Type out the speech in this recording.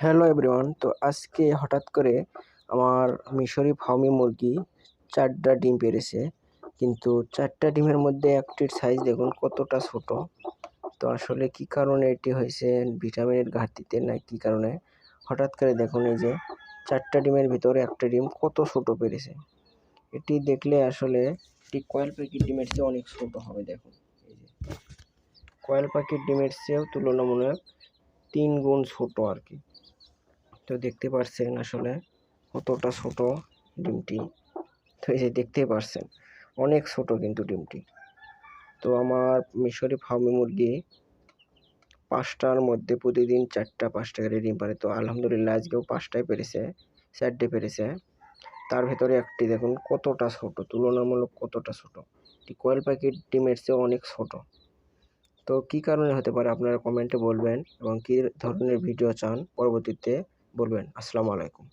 Hello everyone, তো আজকে হঠাৎ করে আমার মিশরি ফার্মি মুরগি 4টা ডিম পেড়েছে। কিন্তু 4টা ডিমের মধ্যে একটির সাইজ দেখুন কতটা ছোট। তো আসলে কি কারণে এটি হয়েছে, ভিটামিনের ঘাটতিতে না কি কারণে? হঠাৎ করে দেখুন এই যে 4টা ডিমের ভিতরে একটা ডিম কত ছোট পেড়েছে। এটি দেখলে আসলে এটি কয়েল পাখির ডিমের চেয়ে অনেক ছোট হবে। দেখুন এই যে কয়েল পাখির ডিমের চেয়েও তুলনামূলক 3 গুণ ছোট আর কি। তো দেখতে পাচ্ছেন আসলে কতটা ছোট ডিমটি। তো এই যে দেখতেই পাচ্ছেন অনেক ছোট কিন্তু ডিমটি। তো আমার মিশরি ফার্মি মুরগি 5টার মধ্যে প্রতিদিন 4টা-5টা করে ডিম পারে। তো আলহামদুলিল্লাহ আজকেও 5টাই পেরেছে, 4টে পেরেছে। তার ভেতরে একটি দেখুন কতটা ছোট, তুলনামূলক কতটা ছোট। এটি কোয়েল পাখির ডিমের চেয়ে অনেক ছোট। তো কি কারণে হতে পারে আপনারা কমেন্টে বলবেন এবং কি ধরনের ভিডিও চান পরবর্তীতে বলবেন। আসসালামু আলাইকুম।